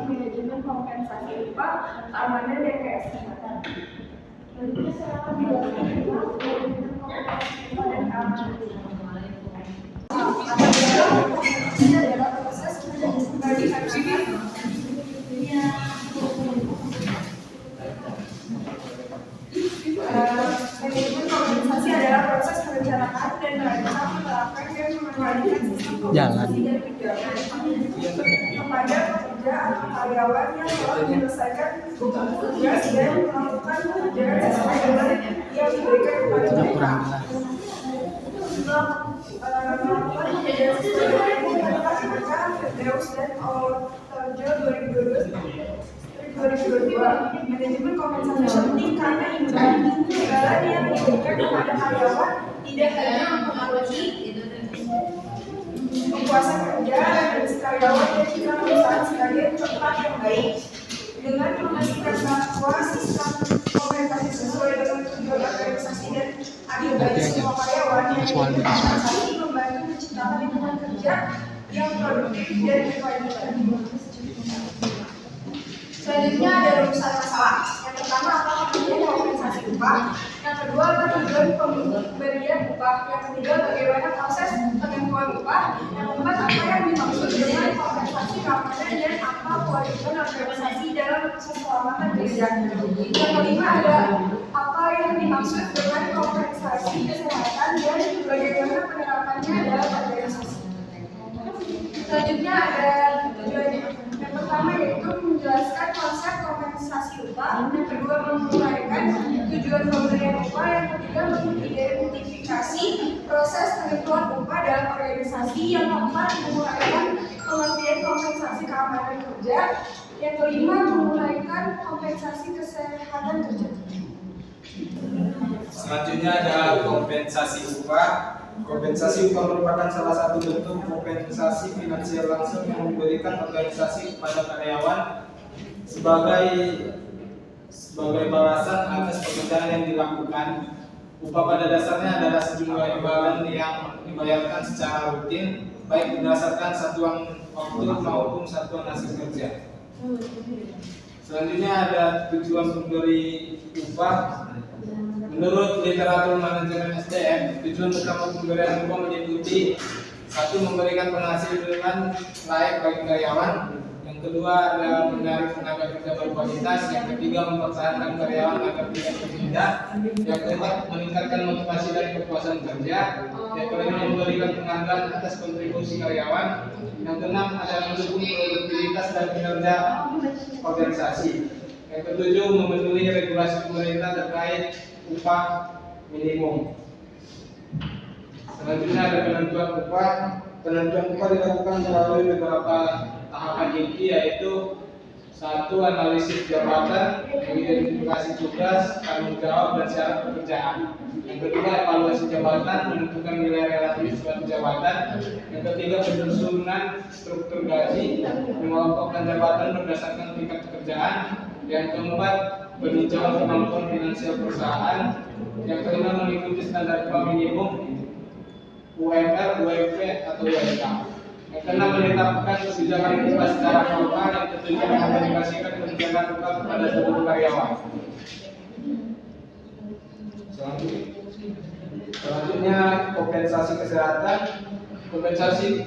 manajemen kompensasi upah keamanan dan kesehatan. Berikutnya silakan dijelaskan manajemen kompensasi upah dan keamanan. Ini adalah proses manajemen kompensasi adalah proses perencanaan dan merancang, menerapkan dan mengendalikan sistem kompensasi dan tunjangan kepada pekerja atau karyawan yang telah menyelesaikan tugas dan melakukan pekerjaan sesuai dengan yang diberikan kepada mereka. Melakukan pekerjaan sesuai dengan Deus dan Ortojo 2022. Manajemen kompensasi penting karena imbalan yang diberikan kepada karyawan tidak hanya mempengaruhi kepuasan kerja dan karyawan dan juga perusahaan sebagai tempat yang baik. Dengan memastikan bahwa sistem kompensasi sesuai dengan tujuan organisasi dan adil bagi semua karyawan, kompensasi membantu menciptakan lingkungan kerja yang produktif dan berkelanjutan. Selanjutnya ada rumusan masalah. Yang pertama, apa tujuan kompensasi upah? Yang kedua, apa tujuan pemberian upah? Yang ketiga, bagaimana proses penentuan upah? Yang keempat, apa yang dimaksud dengan kompensasi keamanan dan apa kewajiban organisasi dalam keselamatan kerja? Yang kelima, ada apa yang dimaksud dengan kompensasi kesehatan dan bagaimana penerapannya dalam organisasi? Selanjutnya ada tujuannya. Yang pertama yaitu menjelaskan konsep kompensasi upah, yang kedua menguraikan tujuan pemberian upah, yang ketiga mengidentifikasi proses penentuan upah dalam organisasi, yang keempat menguraikan pengertian kompensasi keamanan kerja, yang kelima menguraikan kompensasi kesehatan kerja. Selanjutnya ada kompensasi upah. Kompensasi upah merupakan salah satu bentuk kompensasi finansial langsung yang diberikan organisasi kepada karyawan sebagai balasan atas pekerjaan yang dilakukan. Upah pada dasarnya adalah sejumlah imbalan yang dibayarkan secara rutin, baik berdasarkan satuan waktu maupun satuan hasil kerja. Selanjutnya ada tujuan pemberi upah. Menurut literatur manajemen SDM, tujuan utama pemberian upah meliputi: satu, memberikan penghasilan layak bagi karyawan; yang kedua adalah menarik tenaga kerja berkualitas; yang ketiga mempertahankan karyawan agar tidak berpindah; yang keempat meningkatkan motivasi dan kepuasan kerja; yang kelima memberikan penghargaan atas kontribusi karyawan; yang keenam adalah mendukung produktivitas dan kinerja organisasi; yang ketujuh memenuhi regulasi pemerintah terkait upah minimum. Selanjutnya ada penentuan upah. Penentuan upah dilakukan melalui beberapa tahapan inti, yaitu: satu, analisis jabatan, identifikasi tugas, tanggung jawab dan syarat pekerjaan; yang kedua, evaluasi jabatan, menentukan nilai relatif suatu jabatan; yang ketiga, penyusunan struktur gaji, mengelompokkan jabatan berdasarkan tingkat pekerjaan; yang keempat, peninjauan kemampuan finansial perusahaan; yang kelima, mengikuti standar upah minimum, UMR, UMP atau UMK; yang keenam, menetapkan kebijakan upah secara formal; yang ketujuh, mengkomunikasikan kebijakan upah kepada seluruh karyawan. Selanjutnya kompensasi kesehatan. Kompensasi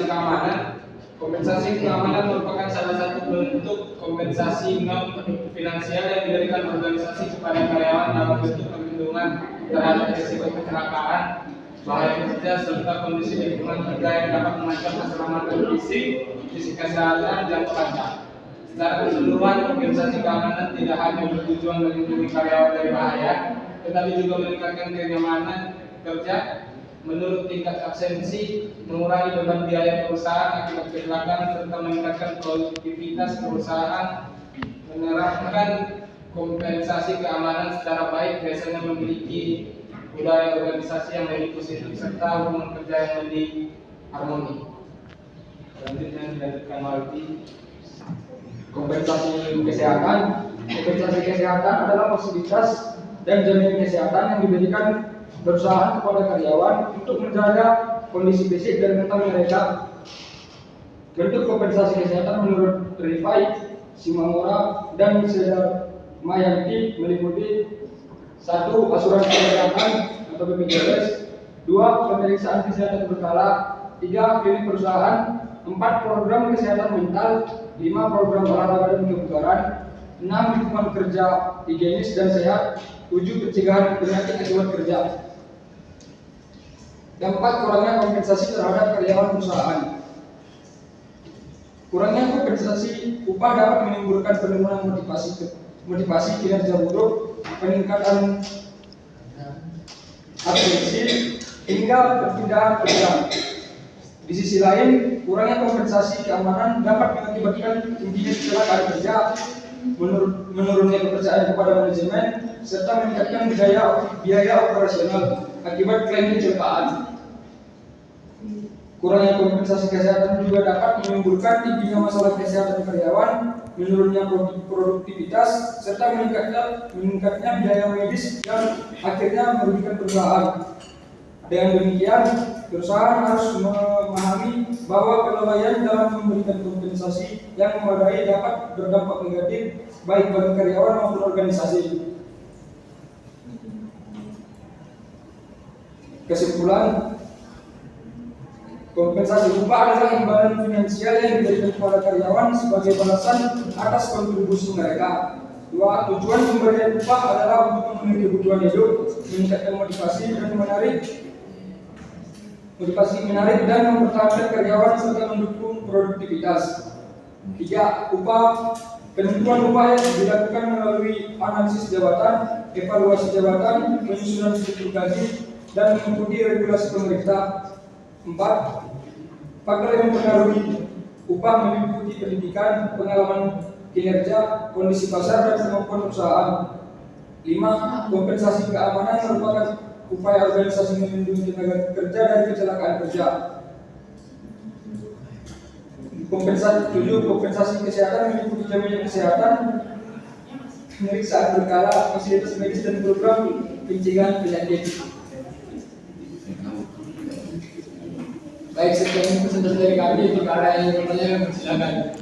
keamanan. Kompensasi keamanan merupakan salah satu bentuk kompensasi non finansial yang diberikan organisasi kepada karyawan dalam bentuk perlindungan terhadap risiko kecelakaan, bahaya kerja, serta kondisi lingkungan kerja yang dapat mengancam keselamatan fisik kesehatan dan pekerja. Secara keseluruhan, kompensasi keamanan tidak hanya bertujuan melindungi karyawan dari bahaya, tetapi juga meningkatkan kenyamanan kerja, menurut tingkat absensi, mengurangi beban biaya perusahaan akibat kecelakaan, serta meningkatkan produktivitas perusahaan. Menerapkan kompensasi keamanan secara baik biasanya memiliki budaya organisasi yang lebih positif serta hubungan kerja yang lebih harmoni. Selanjutnya dilanjutkan lagi kompensasi kesehatan. Kompensasi kesehatan adalah fasilitas dan jaminan kesehatan yang diberikan perusahaan kepada karyawan untuk menjaga kondisi fisik dan mental mereka. Bentuk kompensasi kesehatan menurut Rifai, Simamora, dan Sedar Mayanti meliputi 1. Asuransi kesehatan atau BPJS, 2. Pemeriksaan kesehatan berkala, 3. Klinik perusahaan, 4. Program kesehatan mental, 5. Program olahraga dan kebugaran, 6. Lingkungan kerja higienis dan sehat, 7. Pencegahan penyakit akibat kerja. Dan 4. Kurangnya kompensasi terhadap karyawan perusahaan. Kurangnya kompensasi upah dapat menimbulkan penurunan motivasi kinerja buruk, peningkatan absensi, hingga perpindahan kerja. Di sisi lain, kurangnya kompensasi keamanan dapat mengakibatkan tingginya kecelakaan kerja, menurunnya kepercayaan kepada manajemen, serta meningkatkan biaya operasional akibat klaim kecelakaan. Kurangnya kompensasi kesehatan juga dapat menimbulkan tingginya masalah kesehatan karyawan, menurunnya produktivitas, serta meningkatnya biaya medis yang akhirnya merugikan perusahaan. Dengan demikian, perusahaan harus memahami bahwa kelalaian dalam memberikan kompensasi yang memadai dapat berdampak negatif baik bagi karyawan maupun organisasi. Kesimpulan, kompensasi upah adalah imbalan finansial yang diberikan kepada karyawan sebagai balasan atas kontribusi mereka. 2. Tujuan pemberian upah adalah untuk memenuhi kebutuhan hidup, meningkatkan motivasi menarik dan mempertahankan karyawan serta mendukung produktivitas. 3. Penentuan upah yang dilakukan melalui analisis jabatan, evaluasi jabatan, penyusunan struktur gaji, dan mengikuti regulasi pemerintah. 4. Faktor yang mempengaruhi upah meliputi pendidikan, pengalaman kinerja, kondisi pasar, dan kemampuan perusahaan. 5. Kompensasi keamanan merupakan upaya organisasi melindungi tenaga kerja dari kecelakaan kerja. 7. Kompensasi kesehatan meliputi jaminan kesehatan, pemeriksaan berkala, fasilitas medis, dan program pencegahan penyakit. Baik, sekian pesan dari kami. Jika ada yang bertanya, silakan.